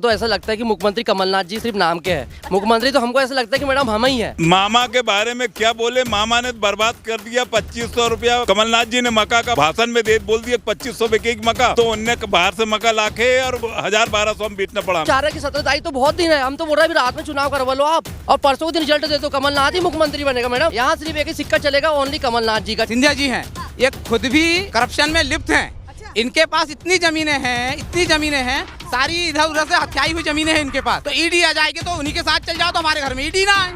तो ऐसा लगता है कि मुख्यमंत्री कमलनाथ जी सिर्फ नाम के हैं। मुख्यमंत्री तो हमको ऐसा लगता है कि मैडम हम ही हैं। मामा के बारे में क्या बोले, मामा ने बर्बाद कर दिया 2500 रुपया। कमलनाथ जी ने मक्का का भाषण में दे बोल दिया 2500 में एक मक्का, तो उनने बाहर से मक्का लाके और 1000-1200 में बेचना पड़ा। 4 की 17 तारीख तो बहुत दिन है, हम तो बोल रहे हैं रात में चुनाव करवा लो आप, और परसों दिन रिजल्ट दे दो, कमलनाथ ही मुख्यमंत्री बनेगा। मैडम यहाँ सिर्फ एक ही सिक्का चलेगा, ओनली कमलनाथ जी का। सिंधिया जी हैं, ये खुद भी करप्शन में लिप्त हैं। इनके पास इतनी जमीनें हैं, सारी इधर उधर से हथियाई हुई जमीनें हैं इनके पास। तो ईडी आ जाएगी तो उन्हीं के साथ चल जाओ, तो हमारे घर में ईडी ना आए,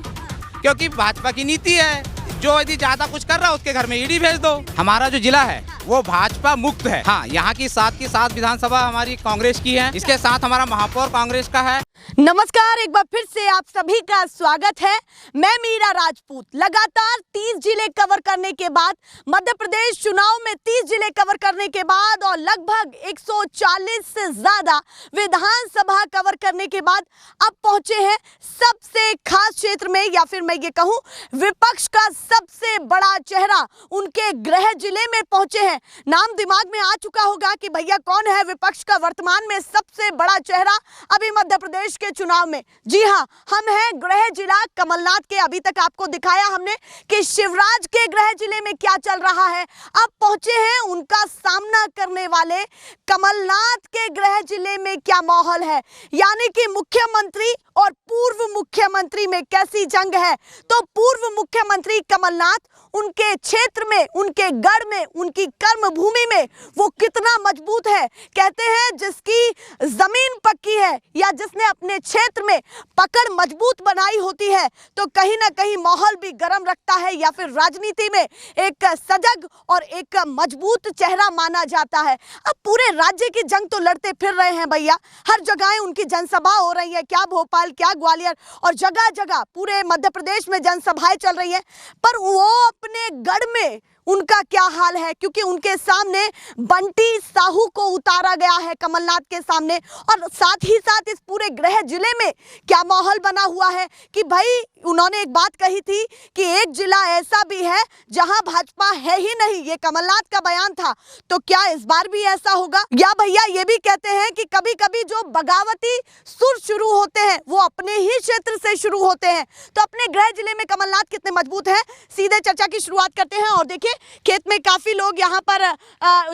क्योंकि भाजपा की नीति है, जो यदि ज्यादा कुछ कर रहा है उसके घर में ईडी भेज दो। हमारा जो जिला है वो भाजपा मुक्त है। हाँ, यहाँ की 7 की 7 विधानसभा हमारी कांग्रेस की है, इसके साथ हमारा महापौर कांग्रेस का है। नमस्कार, एक बार फिर से आप सभी का स्वागत है। मैं मीरा राजपूत। लगातार 30 जिले कवर करने के बाद, मध्य प्रदेश चुनाव में 30 जिले कवर करने के बाद और लगभग 140 से ज्यादा विधानसभा कवर करने के बाद अब पहुंचे हैं सबसे खास क्षेत्र में, या फिर मैं ये कहूं विपक्ष का सबसे बड़ा चेहरा उनके गृह जिले में पहुंचे हैं। नाम दिमाग में आ चुका होगा कि भैया कौन है विपक्ष का वर्तमान में सबसे बड़ा चेहरा अभी मध्य प्रदेश के चुनाव में। जी हां, हम हैं गृह जिला कमलनाथ के। अभी तक आपको दिखाया हमने कि शिवराज के गृह जिले में क्या चल रहा है। अब पहुंचे हैं उनका सामना करने वाले कमलनाथ के गृह जिले में क्या माहौल है, यानी कि मुख्यमंत्री और पूर्व मुख्यमंत्री में कैसी जंग है। तो पूर्व मुख्यमंत्री कमलनाथ उनके क्षेत्र में, उनके गढ़ में, उनकी कर्म भूमि में वो कितना मजबूत है। कहते हैं जिसकी जमीन पक्की है या जिसने अपने क्षेत्र में पकड़ मजबूत बनाई होती है तो कहीं ना कहीं माहौल भी गर्म रखता है, या फिर राजनीति में एक सजग और एक मजबूत चेहरा माना जाता है। अब पूरे राज्य की जंग तो लड़ते फिर रहे हैं भैया, हर जगह उनकी जनसभा हो रही है, क्या भोपाल क्या ग्वालियर, और जगह जगह पूरे मध्य प्रदेश में जनसभाएं चल रही है। पर वो अपने गढ़ में उनका क्या हाल है, क्योंकि उनके सामने बंटी साहू को उतारा गया है कमलनाथ के सामने, और साथ ही साथ इस पूरे गृह जिले में क्या माहौल बना हुआ है कि भाई उन्होंने एक बात कही थी कि एक जिला ऐसा भी है जहां भाजपा है ही नहीं, ये कमलनाथ का बयान था। तो क्या इस बार भी ऐसा होगा? या भैया ये भी कहते हैं कि कभी कभी जो बगावती सुर शुरू होते हैं वो अपने ही क्षेत्र से शुरू होते हैं। तो अपने गृह जिले में कमलनाथ कितने मजबूत हैं, सीधे चर्चा की शुरुआत करते हैं। और देखिए खेत में काफी लोग यहाँ पर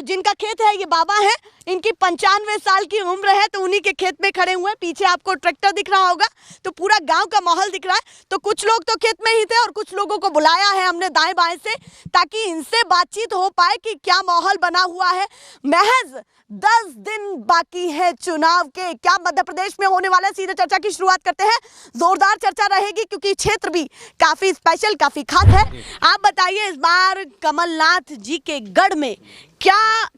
जिनका खेत है, ये बाबा है, इनकी 95 साल की उम्र है, तो उन्हीं के खेत में खड़े हुए हैं। पीछे आपको ट्रैक्टर दिख रहा होगा, तो पूरा गांव का माहौल दिख रहा है। तो कुछ लोग तो खेत में ही थे और कुछ लोगों को बुलाया है हमने दाएं बाएं से, ताकि इनसे बातचीत हो पाए कि क्या माहौल बना हुआ है। महज 10 दिन बाकी है चुनाव के, क्या मध्य प्रदेश में होने वाला है। सीधे चर्चा की शुरुआत करते हैं। जोरदार चर्चा रहेगी क्योंकि क्षेत्र भी काफी स्पेशल, काफी खास है। आप बताइए इस बार कमलनाथ जी के गढ़ में क्या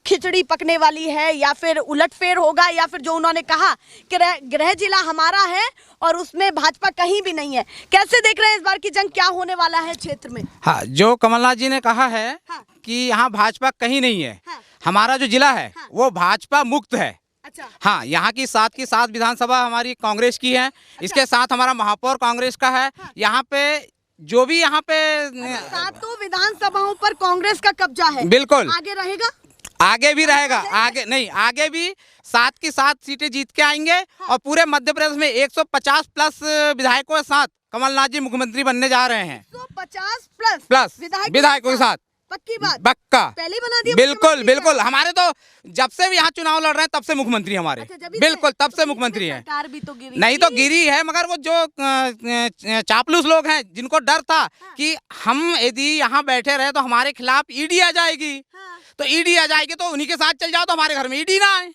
खिचड़ी पकने वाली है, या फिर उलटफेर होगा, या फिर जो उन्होंने कहा कि गृह जिला हमारा है और उसमें भाजपा कहीं भी नहीं है। कैसे देख रहे हैं इस बार की जंग, क्या होने वाला है क्षेत्र में? हाँ, जो कमलनाथ जी ने कहा है कि यहाँ भाजपा कहीं नहीं है, हमारा जो जिला है वो भाजपा मुक्त है। अच्छा। हाँ, यहाँ की 7 की 7 विधानसभा हमारी कांग्रेस की है। इसके साथ हमारा महापौर कांग्रेस का है। यहाँ पे जो भी यहाँ पे 7 विधानसभाओं पर कांग्रेस का कब्जा है। बिल्कुल, आगे रहेगा, आगे भी रहेगा, आगे नहीं, आगे भी 7 की 7 सीटें जीत के आएंगे। और पूरे मध्य प्रदेश में 150 प्लस विधायकों के साथ कमलनाथ जी मुख्यमंत्री बनने जा रहे हैं। 150 प्लस विधायकों के साथ, पक्की बात, पक्का, पहले बना दिया। बिल्कुल बिल्कुल, हमारे तो जब से भी यहाँ चुनाव लड़ रहे हैं तब से मुख्यमंत्री हमारे। अच्छा, बिल्कुल, तब से मुख्यमंत्री है। सरकार भी तो गिरी, नहीं तो गिरी है, मगर वो जो चापलूस लोग हैं जिनको डर था कि हम यदि यहाँ बैठे रहे तो हमारे खिलाफ ईडी आ जाएगी, तो ईडी आ जाएगी तो उन्हीं के साथ चल जाओ, तो हमारे घर में ईडी ना आए,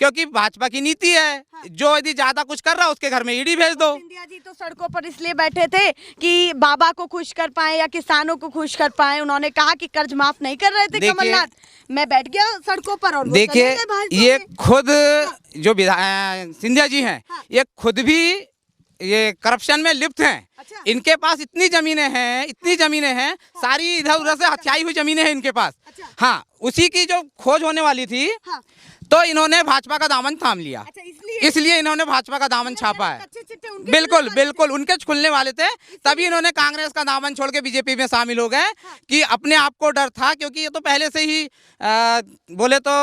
क्योंकि भाजपा की नीति है, जो यदि ज्यादा कुछ कर रहा है उसके घर में ईडी भेज दो। सिंधिया जी तो सड़कों पर इसलिए बैठे थे कि बाबा को खुश कर पाए या किसानों को खुश कर पाए। उन्होंने कहा कि कर्ज माफ नहीं कर रहे थे कमलनाथ, मैं बैठ गया सड़कों पर। और देखिए ये खुद जो सिंधिया जी हैं, ये खुद भी ये करप्शन में लिप्त हैं। अच्छा। इनके पास इतनी जमीनें हैं, सारी इधर उधर से हथियाई हुई जमीनें हैं इनके पास। अच्छा। हाँ, उसी की जो खोज होने वाली थी, तो इन्होंने भाजपा का दामन थाम लिया। अच्छा, इसलिए इन्होंने भाजपा का दामन छापा है। बिल्कुल बिल्कुल, उनके खुलने वाले थे, तभी इन्होंने कांग्रेस का दामन छोड़ के बीजेपी में शामिल हो गए। कि अपने आप को डर था, क्योंकि ये तो पहले से ही बोले तो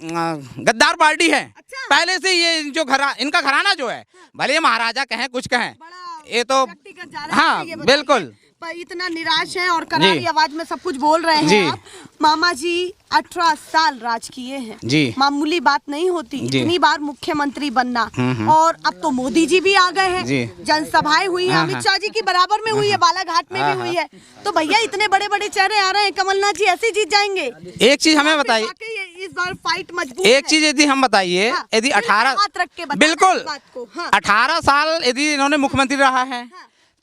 गद्दार पार्टी है। अच्छा। पहले से ये जो इनका घराना जो है, भले महाराजा कहें कुछ कहें, बड़ा ये तो व्यक्तिगत जा रहा है। हाँ ये बताइए, बिल्कुल। पर इतना निराश है और करारी आवाज में सब कुछ बोल रहे हैं आप। मामा जी 18 साल राज किए हैं जी, मामूली बात नहीं होती, जी। इतनी बार मुख्यमंत्री बनना। और अब तो मोदी जी भी आ गए हैं, जनसभाएं हुई है, अमित शाह जी की बराबर में हुई है, बालाघाट में भी हुई है। तो भैया इतने बड़े बड़े चेहरे आ रहे हैं, कमलनाथ जी ऐसे जीत जाएंगे? एक चीज हमें बताइए, इस बार फाइट मजबूत एक चीज यदि हम बताइए, यदि 18 बिल्कुल 18 साल यदि इन्होंने मुख्यमंत्री रहा है,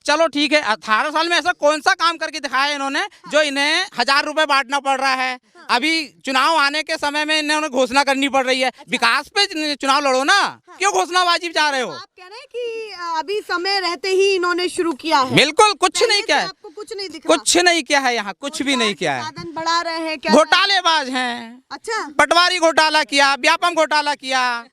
चलो ठीक है, 18 साल में ऐसा कौन सा काम करके दिखाया इन्होंने जो इन्हें 1000 रुपए बांटना पड़ रहा है? अभी चुनाव आने के समय में इन्होंने घोषणा करनी पड़ रही है। विकास पे चुनाव लड़ो ना, क्यों घोषणाबाजी चाह रहे हो? आप कह रहे हैं कि अभी समय रहते ही इन्होंने शुरू किया है। बिल्कुल कुछ नहीं किया है, आपको कुछ नहीं दिख रहा? कुछ नहीं किया है, यहाँ कुछ भी नहीं किया है। साधन बढ़ा रहे हैं क्या? घोटालेबाज हैं। अच्छा, पटवारी घोटाला किया, व्यापम घोटाला किया,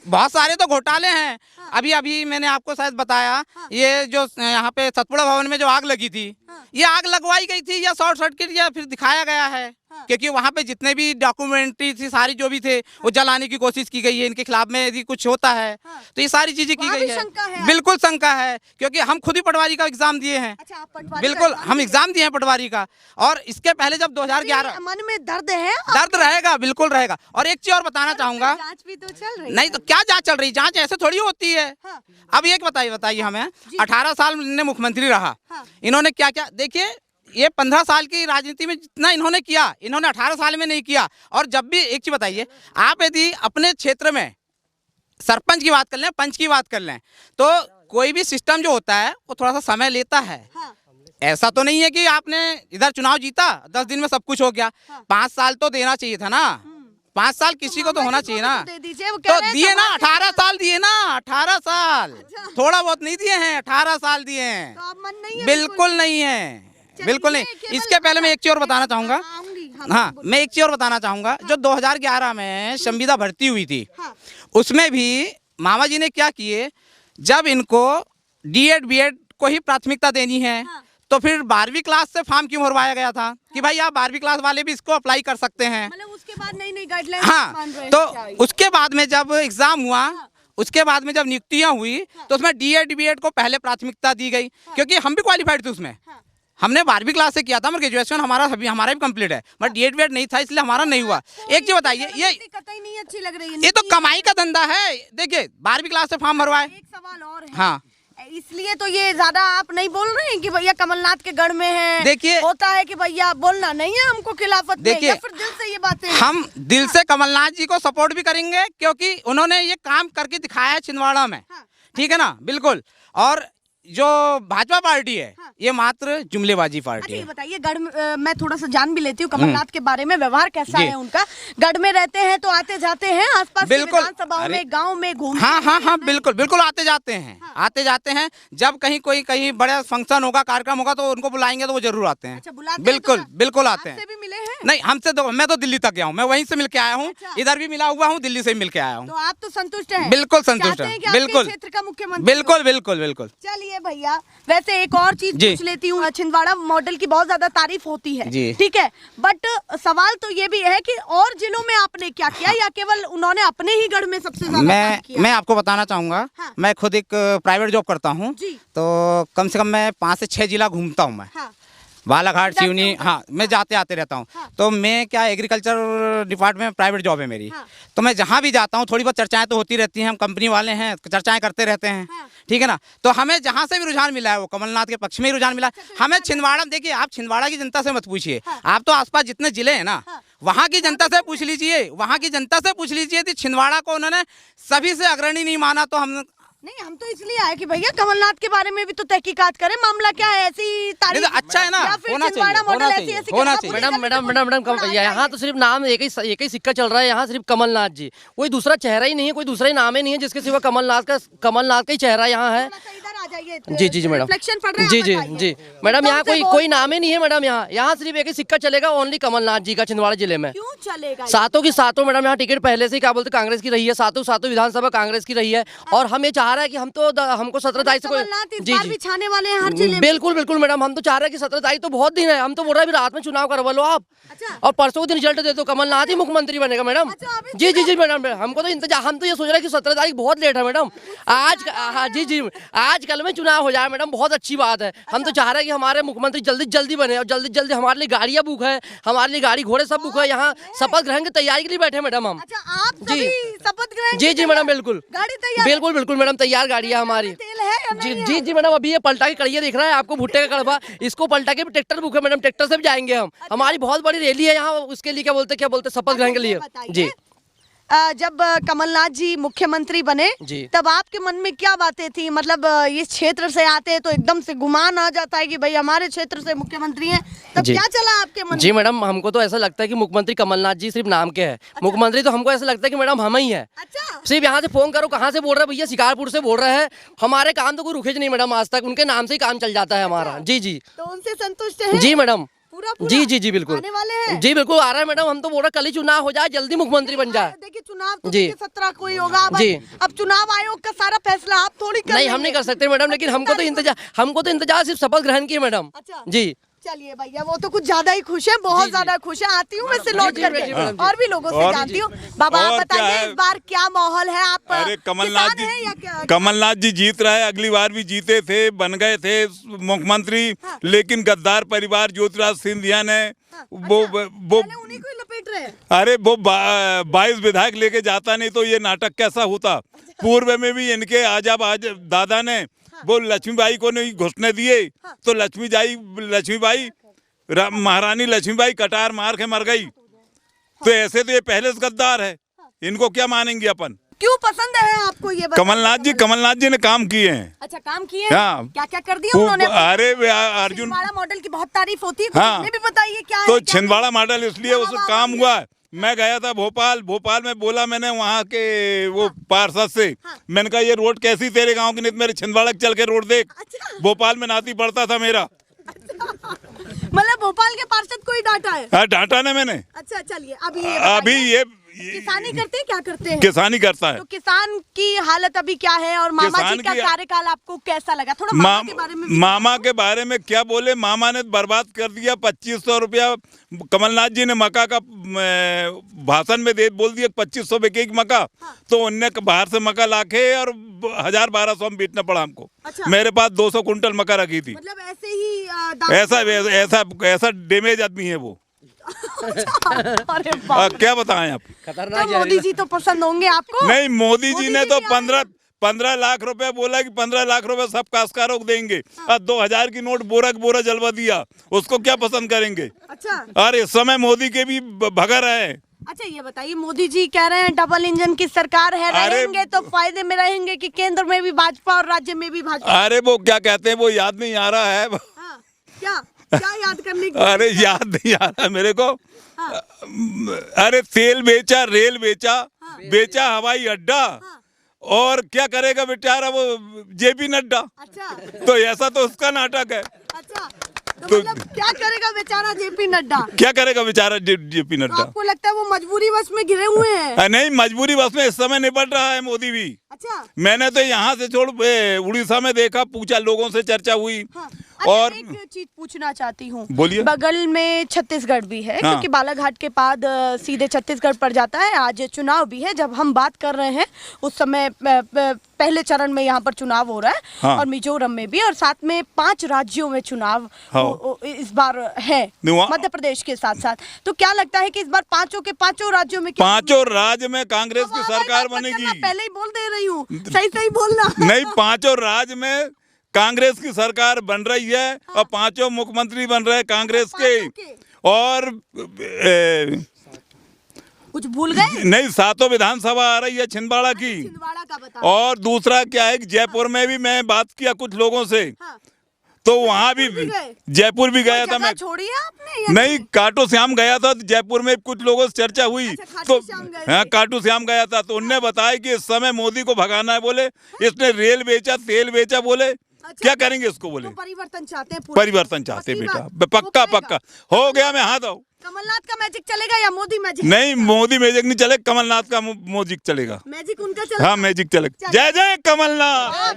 बहुत सारे तो घोटाले हैं। अभी अभी मैंने आपको शायद बताया, ये जो यहाँ पे सतपुड़ा भवन में जो आग लगी थी, ये आग लगवाई गई थी या शॉर्ट सर्किट या फिर दिखाया गया है? क्योंकि वहाँ पे जितने भी डॉक्यूमेंट्री थी सारी जो भी थे वो जलाने की कोशिश की गई है। इनके खिलाफ में यदि कुछ होता है तो ये सारी चीजें की गई है। बिल्कुल शंका है, क्योंकि हम खुद ही पटवारी का एग्जाम दिए हैं। अच्छा, आप पटवारी बिल्कुल हम एग्जाम दिए हैं पटवारी का। और इसके पहले जब 2011 मन में दर्द है, दर्द रहेगा, बिल्कुल रहेगा। और एक चीज और बताना चाहूंगा, जांच भी तो चल रही नहीं तो क्या जांच चल रही? जांच ऐसे थोड़ी होती है। अब एक बताइए हमें, 18 साल ने मुख्यमंत्री रहा, इन्होंने क्या क्या, देखिए ये 15 साल की राजनीति में जितना इन्होंने किया, इन्होंने 18 साल में नहीं किया। और जब भी एक चीज बताइए, आप यदि अपने क्षेत्र में सरपंच की बात कर लें, पंच की बात कर लें, तो कोई भी सिस्टम जो होता है वो थोड़ा सा समय लेता है। ऐसा तो नहीं है कि आपने इधर चुनाव जीता 10 दिन में सब कुछ हो गया। 5 साल तो देना चाहिए था ना, 5 साल किसी को तो होना चाहिए ना। तो दिए ना, 18 साल दिए ना, 18 साल, थोड़ा बहुत नहीं दिए हैं, 18 साल दिए हैं। बिल्कुल नहीं है, बिल्कुल नहीं। इसके पहले मैं एक चीज और बताना चाहूंगा, हाँ मैं एक चीज और बताना चाहूंगा, जो 2011 में संविदा भर्ती हुई थी, उसमें भी मामा जी ने क्या किए, जब इनको डीएड बीएड को ही प्राथमिकता देनी है, तो फिर 12वीं क्लास से फॉर्म क्यों भरवाया गया था कि भाई आप 12वीं क्लास वाले भी इसको अप्लाई कर सकते हैं? मतलब उसके बाद नई गाइडलाइन। हाँ, तो उसके बाद में जब एग्जाम हुआ, उसके बाद में जब नियुक्तियां हुई, तो उसमें डीएड बीएड को पहले प्राथमिकता दी गई, क्योंकि हम भी क्वालिफाइड थे उसमें। हमने 12वीं क्लास से किया था, मगर ग्रेजुएशन हमारा भी कंप्लीट है, बट डीएड बीएड नहीं था, इसलिए हमारा नहीं हुआ। एक चीज बताइए, ये कतई नहीं अच्छी लग रही है, ये तो कमाई का धंधा है। देखिए 12वीं क्लास से फॉर्म भरवाए। एक सवाल और है, हाँ, इसलिए तो ये ज्यादा आप नहीं बोल रहे हैं कि भैया कमलनाथ के गढ़ में है। देखिए होता है कि भैया बोलना नहीं है हमको खिलाफत में, देखिए, या फिर दिल से ये बातें। हम दिल से कमलनाथ जी को सपोर्ट भी करेंगे, क्योंकि उन्होंने ये काम करके दिखाया है छिंदवाड़ा में। ठीक है ना, बिल्कुल। और जो भाजपा पार्टी है, ये मात्र जुमलेबाजी पार्टी है। बताइए, गढ़ में मैं थोड़ा सा जान भी लेती हूँ कमलनाथ के बारे में, व्यवहार कैसा है उनका? गढ़ में रहते हैं तो आते जाते हैं आसपास की विधानसभाओं में, गांव में घूमते हैं? हाँ, बिल्कुल आते जाते हैं, आते जाते हैं। जब कहीं बड़ा फंक्शन होगा, कार्यक्रम होगा, तो उनको बुलाएंगे तो वो जरूर आते हैं। अच्छा, बुलाते हैं? बिल्कुल आते हैं। आपसे भी मिले हैं? नहीं, हमसे तो, मैं तो दिल्ली तक गया हूँ, मैं वहीं से मिल के आया हूँ। इधर भी मिला हुआ हूँ, दिल्ली से भी मिल के आया हूँ। तो आप तो संतुष्ट हैं? बिल्कुल संतुष्ट है, बिल्कुल क्षेत्र का मुख्यमंत्री। बिल्कुल। चलिए भैया, वैसे एक और चीज पूछ लेती हूँ, छिंदवाड़ा मॉडल की बहुत ज्यादा तारीफ होती है, ठीक है, बट सवाल तो ये भी है कि और जिलों में आपने क्या किया, या केवल उन्होंने अपने ही गढ़ में सबसे ज्यादा किया? मैं आपको बताना चाहूंगा, मैं खुद एक प्राइवेट जॉब करता हूँ, तो कम से कम मैं 5 से 6 जिला घूमता हूँ मैं। बालाघाट, सिवनी, हाँ मैं जाते आते रहता हूँ। तो मैं क्या, एग्रीकल्चर डिपार्टमेंट में प्राइवेट जॉब है मेरी। तो मैं जहाँ भी जाता हूँ, थोड़ी बहुत चर्चाएं तो होती रहती हैं, हम कंपनी वाले हैं, चर्चाएं करते रहते हैं। ठीक है ना, तो हमें जहाँ से भी रुझान मिला है वो कमलनाथ के पक्ष में ही रुझान मिला है। हमें छिंदवाड़ा, देखिए आप छिंदवाड़ा की जनता से मत पूछिए, आप तो आसपास जितने जिले हैं ना, वहाँ की जनता से पूछ लीजिए, वहाँ की जनता से पूछ लीजिए कि छिंदवाड़ा को उन्होंने सभी से अग्रणी नहीं माना। तो हम तो इसलिए आए कि भैया कमलनाथ के बारे में भी तो तहकीकात करें, मामला क्या है? ऐसी तारीफ अच्छा है ना, होना चाहिए। मैडम, यहाँ तो सिर्फ नाम एक ही सिक्का चल रहा है। यहाँ सिर्फ कमलनाथ जी, कोई दूसरा चेहरा ही नहीं है, कोई दूसरा ही नाम ही नहीं है जिसके सिवा कमलनाथ का ही चेहरा यहाँ है। बताइए, जी जी जी मैडम, रिफ्लेक्शन पड़ रहा है, जी आप जी बताइए। जी मैडम, यहाँ कौन से कोई नाम ही नहीं है मैडम। यहाँ सिर्फ एक ही सिक्का चलेगा, ओनली कमलनाथ जी का, छिंदवाड़ा जिले में। क्यों चलेगा ये? सातों की सातों मैडम यहाँ टिकट पहले से ही क्या बोलते कांग्रेस की रही है, सातों सातों विधानसभा कांग्रेस की रही है। और हम ये चाह रहे हैं कि हमको 17 तारीख से कोई, कमलनाथ इस जी बार जी भी छाने वाले हैं हर जिले में। बिल्कुल बिल्कुल मैडम, हम तो चाह रहे हैं कि 17 तारीख तो बहुत दिन है। हम तो बोल रहे हैं अभी रात में चुनाव करवा लो आप, अच्छा। और परसों दिन रिजल्ट दे दो, कमलनाथ ही मुख्यमंत्री बनेगा मैडम। अच्छा, अभी जी जी जी मैडम, हमको तो इंतजार, हम तो ये सोच रहे हैं कि 17 तारीख बहुत लेट है मैडम। आज हाँ जी जी, आज कल में चुनाव हो जाए मैडम, बहुत अच्छी बात है। हम तो चाह रहे हैं कि हमारे मुख्यमंत्री जल्दी जल्दी बने, और जल्दी जल्दी हमारे लिए गाड़ियाँ बुक है, हमारे लिए गाड़ी घोड़े सब बुक है। यहाँ शपथ ग्रहण की तैयारी के लिए बैठे मैडम हम। अच्छा, आप जी। सभी शपथ ग्रहण जी की जी मैडम, बिल्कुल गाड़ी तैयार है? बिल्कुल बिल्कुल मैडम, तैयार गाड़ी है हमारी। तेल है या जी नहीं जी है? जी मैडम, अभी ये पलटा के कड़िया दिख रहा है आपको, भुट्टे का कड़वा, इसको पलटा के भी ट्रैक्टर बुक है मैडम, ट्रैक्टर से भी जाएंगे हम। हमारी बहुत बड़ी रैली है यहाँ, उसके लिए क्या बोलते शपथ ग्रहण के लिए। बताइए, जी जब कमलनाथ जी मुख्यमंत्री बने, जी। तब आपके मन में क्या बातें थी? मतलब इस क्षेत्र से आते हैं तो एकदम से गुमान आ जाता है कि भाई हमारे क्षेत्र से मुख्यमंत्री हैं, तब जी। क्या चला आपके मन जी में? मैडम, हमको तो ऐसा लगता है कि मुख्यमंत्री कमलनाथ जी सिर्फ नाम के हैं। मुख्यमंत्री तो हमको ऐसा लगता है कि मैडम हम ही है। अच्छा, सिर्फ यहाँ से फोन करो, कहाँ से बोल रहे हैं भैया, शिकारपुर से बोल रहे हैं। हमारे काम तो कोई रुके नहीं मैडम, आज तक उनके नाम से ही काम चल जाता है हमारा। जी जी तो उनसे संतुष्ट है? जी मैडम, पूरा पूरा? जी जी जी बिल्कुल आने वाले हैं? जी बिल्कुल आ रहा है मैडम। हम तो बोल रहे कल ही चुनाव हो जाए, जल्दी मुख्यमंत्री बन जाए। देखिए, चुनाव तो जी। 17 को ही होगा। जी। अब चुनाव आयोग का सारा फैसला आप थोड़ी कर नहीं, हम नहीं कर सकते मैडम, लेकिन हमको तो इंतजार सिर्फ शपथ ग्रहण की है मैडम। अच्छा। जी चलिए भैया, वो तो कुछ ज्यादा ही खुश है, बहुत ज्यादा खुश है। आती हूँ मैं से लौट जी, करके, जी, मैडम, जी। और भी लोगों से और जानती हूँ। बाबा, आप और क्या बताइए है? इस बार क्या माहौल है? आप अरे कमलनाथ किसान हैं या क्या? जी, कमलनाथ जी जीत रहे, अगली बार भी जीते थे, बन गए थे मुख्यमंत्री। लेकिन गद्दार परिवार ज्योतिराज सिंधिया ने वो पहले उन्हीं को ही लपेट रहे हैं। अरे वो 22 विधायक लेके जाता नहीं तो ये नाटक कैसा होता। पूर्व में भी इनके आज दादा ने वो लक्ष्मीबाई को नहीं घुसने दिए, तो लक्ष्मीबाई महारानी लक्ष्मीबाई कटार मार के मर गई। तो ऐसे तो ये पहले से गद्दार है, इनको क्या मानेंगे अपन। क्यों पसंद है आपको ये? कमलनाथ जी ने काम किए हैं। अच्छा, काम किए? हाँ। क्या क्या कर दिया उन्होंने? अरे अर्जुन, छिंदवाड़ा मॉडल की बहुत तारीफ होती है, हाँ। हमें भी बताइए क्या तो है, क्या छिंदवाड़ा मॉडल इसलिए वाह, उस वाह, काम वाह, हुआ है। मैं गया था भोपाल में बोला मैंने वहाँ के वो पार्षद से, मैंने कहा ये रोड कैसी तेरे गांव की, नहीं मेरे छिंदवाड़ा चल के रोड देख। अच्छा। भोपाल में नाती पड़ता था मेरा। मतलब भोपाल के पार्षद को ही डांटा है? हाँ, डांटा ने मैंने। अच्छा, चलिए अभी ये किसानी करते हैं, क्या करते हैं? किसानी करता है। तो किसान की हालत अभी क्या है, और मामा जी किसान का की- कार्यकाल आपको कैसा लगा? थोड़ा मामा के बारे में भी मामा के बारे में क्या बोले, मामा ने बर्बाद कर दिया। 2500 रुपया कमलनाथ जी ने मक्का का भाषण में बोल दिया 2500 बिके की मक्का। तो उनने बाहर से मक्का लाके और 1000-1200 में बेचना पड़ा हमको। अच्छा। मेरे पास 200 कुंटल मक्का रखी थी। मतलब ऐसे ही ऐसा डैमेज आदमी है वो। अरे बाप रे। क्या बताएं आप। खतरनाक तो मोदी जी तो पसंद होंगे आपको? नहीं, मोदी जी ने तो भी आ रहे 15 लाख रुपए बोला कि 15 लाख रुपए सब काश्तकारों को देंगे, और 2000 की नोट बोरा जलवा दिया। उसको क्या पसंद करेंगे। अच्छा। और इस समय मोदी के भी भगर है। अच्छा, ये बताइए, मोदी जी कह रहे हैं डबल इंजन की सरकार है, अरे- रहेंगे तो फायदे में रहेंगे कि केंद्र में भी भाजपा और राज्य में भी भाजपा? अरे वो क्या कहते हैं, वो याद नहीं आ रहा है। हाँ, क्या क्या याद करने की? अरे याद नहीं आ रहा मेरे को। अरे तेल बेचा, रेल बेचा हवाई अड्डा, और क्या करेगा बेचारा वो जेपी नड्डा। अच्छा। तो ऐसा तो उसका नाटक है। अच्छा, तो मतलब क्या करेगा बेचारा जेपी नड्डा? क्या करेगा बेचारा जेपी तो नड्डा। आपको लगता है वो मजबूरी बस में घिरे हुए हैं? नहीं, मजबूरी बस में इस समय निपट रहा है मोदी भी। अच्छा। मैंने तो यहाँ से छोड़ उड़ीसा में देखा, पूछा, लोगों से चर्चा हुई। हाँ। अच्छा, और एक चीज पूछना चाहती हूँ। बोलिए। बगल में छत्तीसगढ़ भी है, क्योंकि बालाघाट के बाद सीधे छत्तीसगढ़ पड़ जाता है। आज चुनाव भी है, जब हम बात कर रहे हैं उस समय पहले चरण में यहाँ पर चुनाव हो रहा है। हाँ। और मिजोरम में भी, और साथ में 5 राज्यों में चुनाव हाँ। इस बार है, मध्य प्रदेश के साथ साथ। तो क्या लगता है कि इस बार 5 राज्यों में 5 राज्य में कांग्रेस की सरकार मत करना, बनेगी। पहले ही बोल दे रही हूँ, सही बोलना। नहीं, 5 राज्य में कांग्रेस की सरकार बन रही है, और 5 मुख्यमंत्री बन रहे हैं कांग्रेस के। और कुछ भूल गए? नहीं, 7 विधानसभा आ रही है छिंदवाड़ा की। छिंदवाड़ा का बताओ। और दूसरा क्या है कि जयपुर में भी मैं बात किया कुछ लोगों से। हाँ। तो वहाँ भी भी गए? जयपुर भी गया था मैं। छोड़ी है आपने या नहीं, काटू श्याम गया था, तो जयपुर में कुछ लोगों से चर्चा हुई। अच्छा, खाटू तो श्याम गए हाँ, थे। काटू श्याम गया था, तो उनने बताया कि इस समय मोदी को भगाना है। बोले इसने रेल बेचा, तेल बेचा, बोले क्या करेंगे उसको बोले? तो परिवर्तन चाहते हैं पूरा? परिवर्तन चाहते पक्की बेटा, बात? पक्का वो पक्का हो गया। मैं हाथ आओ। कमलनाथ का मैजिक चलेगा या मोदी मैजिक? नहीं, मोदी मैजिक नहीं चले, कमलनाथ का मैजिक चलेगा। मैजिक उनका चलेगा। हाँ, मैजिक चलेगा। जय जय कमलनाथ।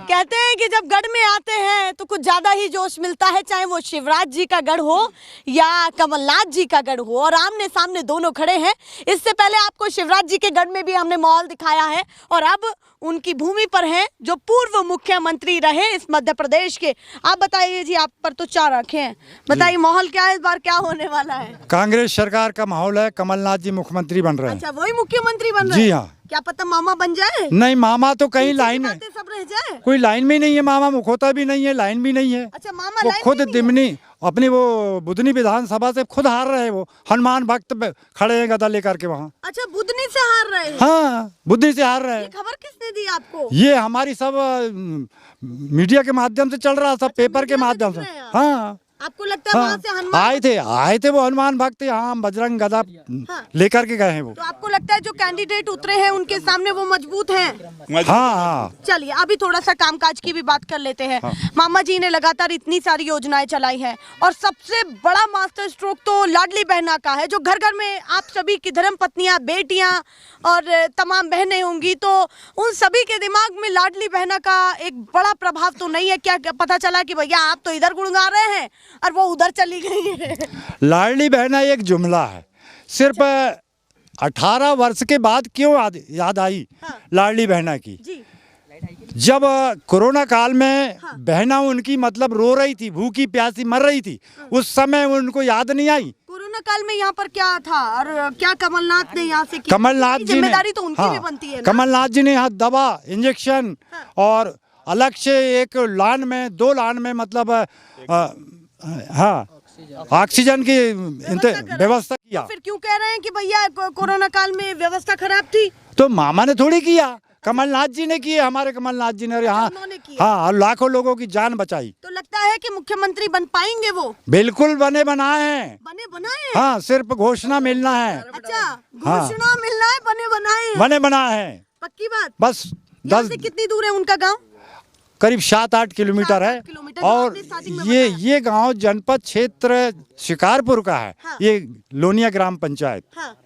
कहते हैं कि जब गढ़ में आते हैं तो कुछ ज्यादा ही जोश मिलता है, चाहे वो शिवराज जी का गढ़ हो या कमलनाथ जी का गढ़ हो, और आमने सामने दोनों खड़े हैं। इससे पहले आपको शिवराज जी के गढ़ में भी हमने माहौल दिखाया है, और अब उनकी भूमि पर हैं जो पूर्व मुख्यमंत्री रहे इस मध्य प्रदेश के। आप बताइए जी, आप पर तो 4 आंखें हैं, बताइए माहौल क्या है, इस बार क्या होने वाला है? कांग्रेस सरकार का माहौल है, कमलनाथ जी मुख्यमंत्री बन रहे हैं। अच्छा, वही मुख्यमंत्री बन रहे हैं? जी हाँ। क्या पता मामा बन जाए? नहीं, मामा तो कहीं पीछे की लाइन में, बातें सब रह जाए। कोई लाइन में ही नहीं है, मामा मुखोता भी नहीं है, लाइन भी नहीं है। अच्छा, मामा वो लाइन खुद में नहीं है? दिमनी अपनी वो बुधनी विधानसभा से खुद हार रहे हैं। वो हनुमान भक्त पे खड़े हैं गदा लेकर के वहाँ। अच्छा, बुधनी से हार रहे हैं? हाँ, बुद्धि से हार रहे ये हैं। खबर किसने दी आपको? ये हमारी सब मीडिया के माध्यम से चल रहा, सब पेपर के मीडिया से माध्यम दिख से। रहे हैं आप? हाँ आपको लगता है वहाँ से हाँ, हनुमान आए थे वो हनुमान भक्त यहाँ बजरंग गदा हाँ। लेकर के गए हैं वो। तो आपको लगता है जो कैंडिडेट उतरे हैं उनके सामने वो मजबूत हैं? हाँ हाँ। चलिए अभी थोड़ा सा कामकाज की भी बात कर लेते हैं। मामा जी ने लगातार इतनी सारी योजनाएं चलाई हैं, और सबसे बड़ा मास्टर स्ट्रोक तो लाडली बहना का है, जो घर घर में आप सभी की धर्म पत्नियां, बेटियां और तमाम बहनें होंगी, तो उन सभी के दिमाग में लाडली बहना का एक बड़ा प्रभाव तो नहीं है क्या? पता चला कि भैया आप तो इधर गुणगा रहे हैं और वो उधर चली गई है। लाडली बहना एक जुमला है, सिर्फ 18 वर्ष के बाद क्यों याद आई लाडली बहना की? जी। जब कोरोना काल में बहना उनकी मतलब रो रही थी, भूखी प्यासी मर रही थी, उस समय उनको याद नहीं आई? कोरोना काल में यहाँ पर क्या था और क्या कमलनाथ ने यहाँ से किया? कमलनाथ जी ने, जिम्मेदारी तो उनकी हाँ, भी बनती है ना? कमलनाथ जी ने यहाँ दवा, इंजेक्शन और अलग से एक लान में, 2 लान में मतलब हाँ ऑक्सीजन की व्यवस्था किया। फिर क्यों कह रहे हैं कि भैया कोरोना काल में व्यवस्था खराब थी? तो मामा ने थोड़ी किया, कमलनाथ जी ने किए, हमारे कमलनाथ जी ने। यहाँ उन्होंने किया। हाँ, और लाखों लोगों की जान बचाई। तो लगता है कि मुख्यमंत्री बन पाएंगे वो? बिल्कुल बने बनाए हैं। बने बनाए हैं? हाँ, सिर्फ घोषणा मिलना है। अच्छा, हाँ। घोषणा मिलना है, बने बनाए हैं? बने बनाए हैं, पक्की बात? बस यहाँ 10 से कितनी दूर है उनका गांव? करीब 7-8 किलोमीटर है। 7-8 किलोमीटर, और जो आपने स्टार्टिंग में ये गांव जनपद क्षेत्र शिकारपुर का है। हाँ। ये लोनिया ग्राम पंचायत। हाँ,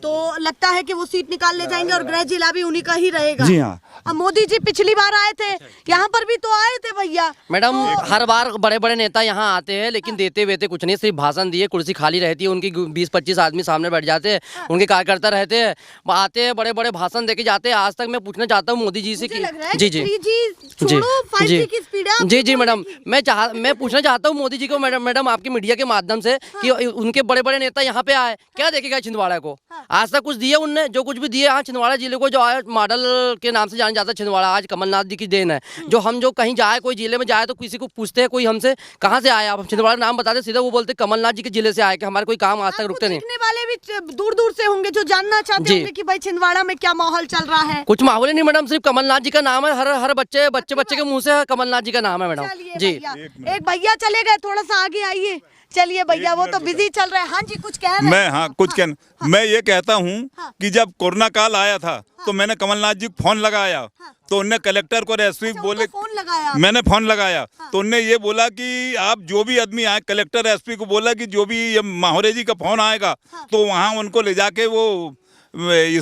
तो लगता है कि वो सीट निकाल ले जाएंगे और गृह जिला भी उन्हीं का ही रहेगा। जी हाँ। अब मोदी जी पिछली बार आए थे, यहाँ पर भी तो आए थे भैया। मैडम हर बार बड़े बड़े नेता यहाँ आते हैं, लेकिन देते वेते कुछ नहीं, सिर्फ भाषण दिए, कुर्सी खाली रहती है उनकी, 20-25 आदमी सामने बैठ जाते हैं, उनके कार्यकर्ता रहते हैं, आते हैं बड़े बड़े भाषण देके जाते हैं। आज तक मैं पूछना चाहता हूँ मोदी जी से मुझे कि लग रहा है जी कि जी 3G छोड़ो, 5G की स्पीड है जी आपकी जी मैडम, बोलने की। मैं पूछना चाहता हूँ मोदी जी को, मैडम आपकी मीडिया के माध्यम से, कि उनके बड़े बड़े नेता यहाँ पे आए, क्या देखेगा छिंदवाड़ा को? आज तक कुछ दिए उनने? जो कुछ भी दिए यहाँ छिंदवाड़ा जिले को, जो आज मॉडल के नाम से जाना जाता है छिंदवाड़ा, आज कमलनाथ जी की देन है। जो हम जो कहीं जाए, कोई जिले में जाए तो किसी को पूछते हैं, कोई हमसे कहाँ से आए आप, छिंदवाड़ा नाम बताते, सीधा वो बोलते कमलनाथ जी के जिले से आए, कि हमारे कोई काम आज तक आपको रुकते नहीं। देखने वाले भी दूर दूर से होंगे जो जानना चाहते जी। होंगे कि भाई छिंदवाड़ा में क्या माहौल चल रहा है। कुछ माहौल ही नहीं मैडम, सिर्फ कमलनाथ जी का नाम है, हर बच्चे के मुंह से कमलनाथ जी का नाम है मैडम। चलिए जी भैया, एक भैया चले गए, थोड़ा सा आगे आइए। चलिए भैया, वो तो बिजी चल रहे हैं। हाँ जी, कुछ कह रहे हैं? मैं कुछ कहना, मैं ये कहता हूँ कि जब कोरोना काल आया था तो मैंने कमलनाथ जी को फोन लगाया, तो उनने कलेक्टर को एसपी अच्छा, बोले, उनको फोन लगाया? मैंने फोन लगाया तो उनने ये बोला कि आप जो भी आदमी आए, कलेक्टर एसपी को बोला कि जो भी ये माहौरे जी का फोन आएगा तो वहाँ उनको ले जाके वो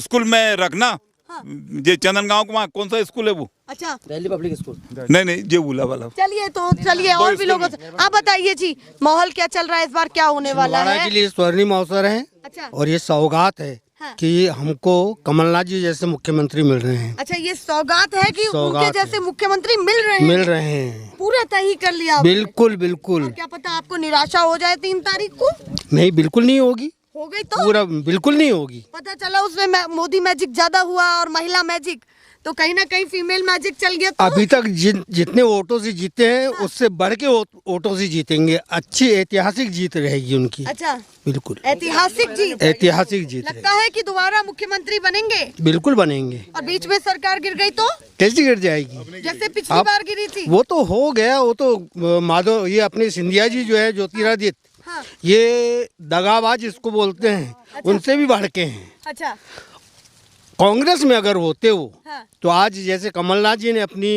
स्कूल में रखना। ये चंदनगांव को वहाँ कौन सा स्कूल है वो? अच्छा, दिल्ली पब्लिक स्कूल। नहीं जे बुला वाला। चलिए और भी लोगों से आप बताइए जी, माहौल क्या चल रहा है इस बार, क्या होने वाला छिंदवाड़ा है? के लिए स्वर्णिम अवसर है। अच्छा। और ये सौगात है हाँ। कि हमको कमलनाथ जी जैसे मुख्यमंत्री मिल रहे हैं। अच्छा, ये सौगात है कि सौगात उनके जैसे है। मुख्यमंत्री मिल रहे हैं? मिल रहे हैं, पूरा तय कर लिया आपने? बिल्कुल बिल्कुल। और क्या पता आपको निराशा हो जाए 3 तारीख को? नहीं, बिल्कुल नहीं होगी, हो गई तो पूरा बिल्कुल नहीं होगी। पता चला उसमें मोदी मैजिक ज्यादा हुआ और महिला मैजिक, तो कहीं ना कहीं फीमेल मैजिक चल गया तो? अभी तक जितने वोटों से जीते हैं उससे बढ़ के वोटों से जीतेंगे। अच्छी ऐतिहासिक जीत रहेगी उनकी। अच्छा, बिल्कुल ऐतिहासिक जीत। ऐतिहासिक जीत लगता है कि दोबारा मुख्यमंत्री बनेंगे? बिल्कुल बनेंगे। और बीच में सरकार गिर गई तो? कैसे गिर जाएगी? जैसे पिछली आप- बार गिरी थी। वो तो हो गया, वो तो माधव, ये अपने सिंधिया जी जो है, ज्योतिरादित्य, हाँ। ये दगाबाज इसको बोलते हैं, उनसे भी बढ़ के हैं। अच्छा। कांग्रेस में अगर होते हो हाँ। तो आज जैसे कमलनाथ जी ने अपनी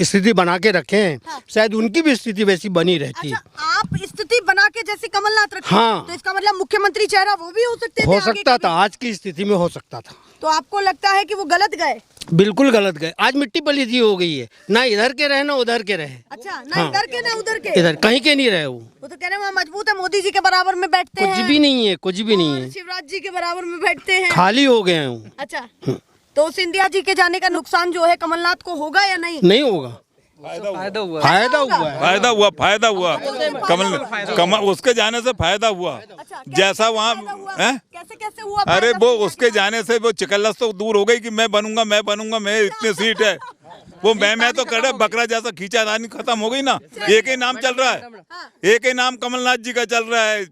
स्थिति बना के रखे हैं, शायद उनकी भी स्थिति वैसी बनी रहती। अच्छा, आप स्थिति बना के जैसे कमलनाथ रखे, हाँ। तो इसका मतलब मुख्यमंत्री चेहरा वो भी हो सकते थे हो आगे सकता कभी? था, आज की स्थिति में हो सकता था। तो आपको लगता है कि वो गलत गए? बिल्कुल गलत गए। आज मिट्टी पलीती हो गई है, ना इधर के रहे ना उधर के रहे। अच्छा, ना इधर के ना उधर के, इधर कहीं के नहीं रहे। वो तो कह रहे हैं वहाँ मजबूत है, मोदी जी के बराबर में बैठते कुछ हैं, भी नहीं है, कुछ भी नहीं और है, शिवराज जी के बराबर में बैठते हैं। खाली हो गए हैं। अच्छा, तो सिंधिया जी के जाने का नुकसान जो है कमलनाथ को होगा या नहीं? नहीं होगा, फायदा हुआ। फायदा हुआ है। फायदा हुआ कमल उसके जाने से फायदा हुआ। अच्छा, जैसा वहाँ कैसे कैसे हुआ? अरे फायदा वो समझाइए उसके जरा। जाने से वो चिकल्लस तो दूर हो गई कि मैं बनूंगा मैं इतनी सीट है। वो मैं तो करे बकरा जैसा खींचातानी खत्म हो गई ना। एक ही नाम चल रहा है, एक ही नाम कमलनाथ जी का चल रहा है,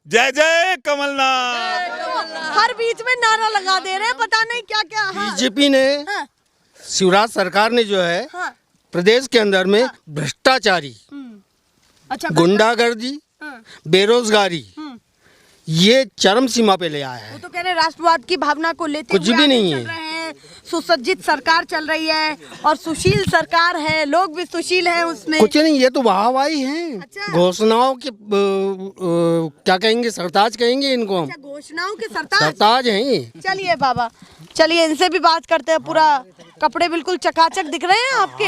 जय जय कमलनाथ। हर बीच में नारा लगा दे रहे हैं, पता नहीं क्या क्या। हाँ, बीजेपी ने, हाँ, शिवराज सरकार ने जो है हाँ, प्रदेश के अंदर में भ्रष्टाचारी, अच्छा, गुंडागर्दी, हाँ, बेरोजगारी, ये चरम सीमा पे ले आया वो है। तो कह रहे हैं राष्ट्रवाद की भावना को लेते कुछ हुए भी आगे नहीं चल है। रहे हैं, सुसज्जित सरकार चल रही है और सुशील सरकार है, लोग भी सुशील हैं उसमें। कुछ नहीं, ये तो वाहवाही है। अच्छा। घोषणाओं के क्या कहेंगे, सरताज कहेंगे इनको हम। अच्छा, घोषणाओं के सरताज। सरताज हैं ये। चलिए बाबा, चलिए इनसे भी बात करते हैं। पूरा कपड़े बिल्कुल चकाचक दिख रहे हैं आपके।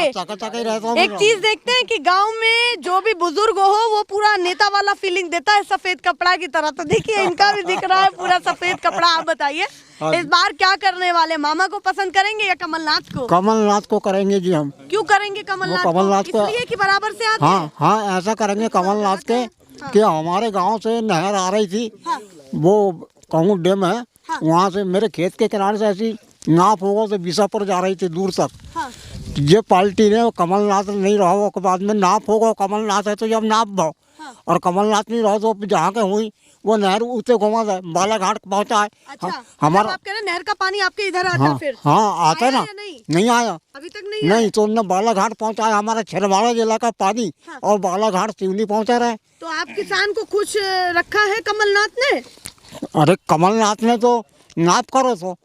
एक चीज देखते हैं कि गांव में जो भी बुजुर्ग हो वो पूरा नेता वाला फीलिंग देता है सफेद कपड़ा की तरह। तो देखिए इनका भी दिख रहा है पूरा सफेद कपड़ा। आप बताइए इस बार क्या करने वाले, मामा को पसंद करेंगे या कमलनाथ को? कमलनाथ को करेंगे जी हम। क्यों करेंगे कमलनाथ कमलनाथ को- इसलिए कि बराबर से आते हैं। हाँ ऐसा करेंगे कमलनाथ के कि हमारे गांव से नहर आ रही थी, वो कहूँ डैम है, वहाँ से मेरे खेत के किनारे से ऐसी नाप होगा तो बीसापुर जा रही थी दूर तक। हाँ। ये पार्टी ने कमलनाथ नहीं रहा वो के बाद में नाप होगा, कमलनाथ है तो जब नाप दो, और कमलनाथ नहीं रहा तो जहाँ के हुई वो नहर उसे घुमा जाए, बालाघाट पहुँचा है। अच्छा, हमारा आप कह रहे हैं नहर का पानी आपके इधर आता हाँ फिर? हाँ आता आया ना, या नहीं? नहीं आया, अभी तक नहीं नहीं आया? तो न बालाघाट पहुँचा है हमारा छिंदवाड़ा जिला का पानी, और बालाघाट सिवनी पहुँचा रहे। तो आप किसान को खुश रखा है कमलनाथ ने? अरे कमलनाथ ने तो नाप करो तो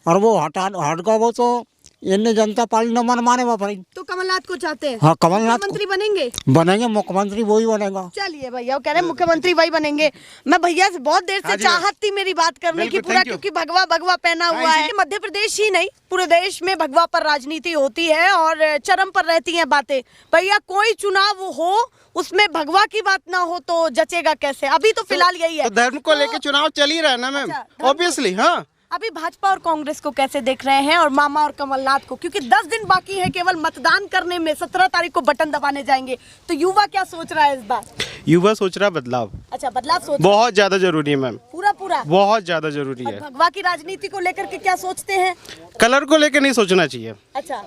और वो हट गया वो तो इन्हें जनता पार्टी ने मन माने भाई। तो कमलनाथ को चाहते हैं? हाँ कमलनाथ मुख्यमंत्री बनेंगे? बनेंगे, मुख्यमंत्री वही बनेगा। चलिए भैया, वो कह रहे हैं मुख्यमंत्री वही बनेंगे। मैं भैया से बहुत देर से चाहत थी मेरी बात करने की, पूरा क्योंकि भगवा भगवा पहना हुआ है। मध्य प्रदेश ही नहीं पूरे देश में भगवा पर राजनीति होती है और चरम पर रहती हैं बातें। भैया कोई चुनाव हो उसमें भगवा की बात ना हो तो जचेगा कैसे? अभी तो फिलहाल यही है। तो धर्म को लेके चुनाव चल ही रहा है ना मैम, अच्छा, धर्म- ऑब्वियसली। हाँ, अभी भाजपा और कांग्रेस को कैसे देख रहे हैं, और मामा और कमलनाथ को? क्योंकि 10 दिन बाकी है केवल मतदान करने में, 17 तारीख को बटन दबाने जाएंगे। तो युवा क्या सोच रहा है इस बार? युवा सोच रहा बदलाव अच्छा, बदलाव सोच बहुत ज्यादा जरूरी है मैम, पूरा पूरा। बहुत ज्यादा जरूरी और है। भगवा की राजनीति को लेकर के क्या सोचते हैं? कलर को लेके नहीं सोचना चाहिए। अच्छा,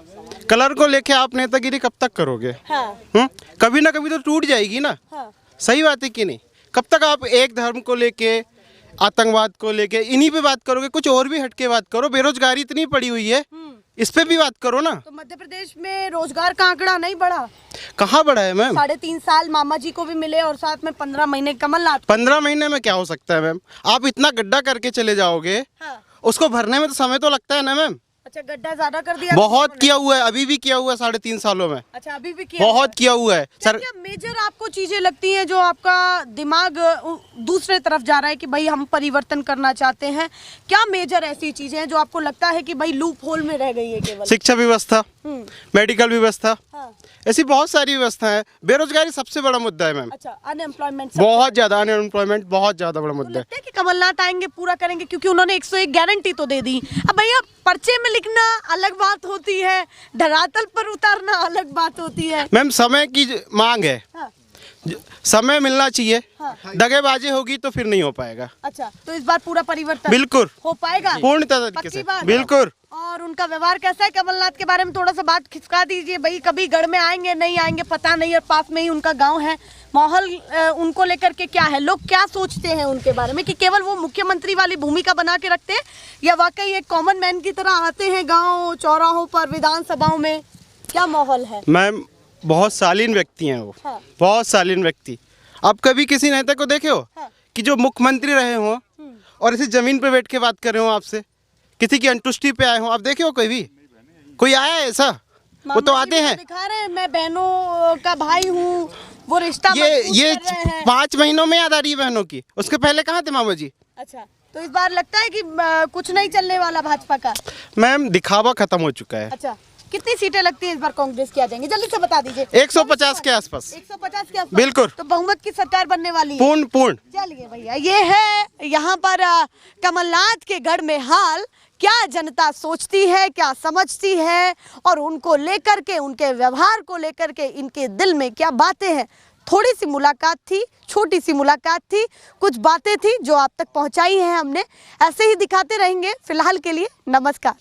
कलर को लेके आप नेतागिरी कब तक करोगे? हाँ, कभी ना कभी तो टूट जाएगी ना। हाँ, सही बात है कि नहीं? कब तक आप एक धर्म को लेके, आतंकवाद को लेके इन्हीं पे बात करोगे? कुछ और भी हटके बात करो। बेरोजगारी इतनी पड़ी हुई है, इस पे भी बात करो ना। तो मध्य प्रदेश में रोजगार का आंकड़ा नहीं बढ़ा? कहाँ बढ़ा है मैम? 3.5 साल मामा जी को भी मिले और साथ में 15 महीने कमलनाथ। 15 महीने में क्या हो सकता है मैम? आप इतना गड्ढा करके चले जाओगे, हाँ। उसको भरने में तो समय तो लगता है ना मैम। अच्छा, गड्ढा ज्यादा कर दिया? बहुत किया हुआ है, अभी भी किया हुआ है 3.5 सालों में। अच्छा, अभी भी किया बहुत किया हुआ है क्या सर। क्या मेजर आपको चीजें लगती हैं जो आपका दिमाग दूसरे तरफ जा रहा है कि भाई हम परिवर्तन करना चाहते हैं? क्या मेजर ऐसी चीजें हैं जो आपको लगता है कि भाई लूप होल में रह गई है केवल? शिक्षा व्यवस्था, मेडिकल व्यवस्था, हाँ। ऐसी बहुत सारी व्यवस्था है। बेरोजगारी सबसे बड़ा मुद्दा है मैम, अच्छा, अनएम्प्लॉयमेंट बहुत ज्यादा अनएम्प्लॉयमेंट बहुत ज्यादा बड़ा मुद्दा है। लगता है कि कमलनाथ आएंगे पूरा करेंगे, क्योंकि उन्होंने 101 गारंटी तो दे दी। अब भैया पर्चे में लिखना अलग बात होती है, धरातल पर उतारना अलग बात होती है। मैम समय की मांग है, हाँ। समय मिलना चाहिए। हाँ। दगेबाजी होगी तो फिर नहीं हो पाएगा। अच्छा, तो इस बार पूरा परिवर्तन बिल्कुल हो पाएगा पूर्ण तरीके पक्की से, बात? बिल्कुल। और उनका व्यवहार कैसा है? कमलनाथ के बारे में थोड़ा सा बात खिसका दीजिए भाई। कभी गढ़ में आएंगे नहीं आएंगे पता नहीं, और पास में ही उनका गांव है। माहौल उनको लेकर के क्या है, लोग क्या सोचते हैं उनके बारे में? कि केवल वो मुख्यमंत्री वाली भूमिका बना के रखते हैं या वाकई एक कॉमन मैन की तरह आते हैं गाँव चौराहों पर, विधानसभाओं में? क्या माहौल है? मैम बहुत शालीन व्यक्ति हैं वो। हाँ। बहुत शालीन व्यक्ति। आप कभी किसी नेता को देखे हो हाँ। कि जो मुख्यमंत्री रहे हो और इसी जमीन पे बैठ के बात कर रहे हो आपसे, किसी की अंतुष्टि पे आए हो? आप देखे हो कोई भी? कोई आया है ऐसा? वो तो मामा जी आते भी हैं। दिखा रहे हैं, मैं बहनों का भाई हूँ, वो रिश्ता मजबूत ये कर रहे हैं। 5 महीनों में याद आ रही है बहनों की, उसके पहले कहाँ थे मामा जी? अच्छा, तो इस बार लगता है कि कुछ नहीं चलने वाला भाजपा का। मैम दिखावा खत्म हो चुका है। अच्छा, कितनी सीटें लगती है इस बार कांग्रेस की आ जाएंगी, जल्दी से बता दीजिए। 150 के आसपास। 150 के आसपास। बिल्कुल। तो बहुमत की सरकार बनने वाली है। पूर्ण। चलिए भैया, ये है यहाँ पर कमलनाथ के गढ़ में हाल, क्या जनता सोचती है, क्या समझती है, और उनको लेकर के, उनके व्यवहार को लेकर के इनके दिल में क्या बातें हैं। थोड़ी सी मुलाकात थी, छोटी सी मुलाकात थी, कुछ बातें थी जो आप तक पहुंचाई हैं हमने। ऐसे ही दिखाते रहेंगे। फिलहाल के लिए नमस्कार।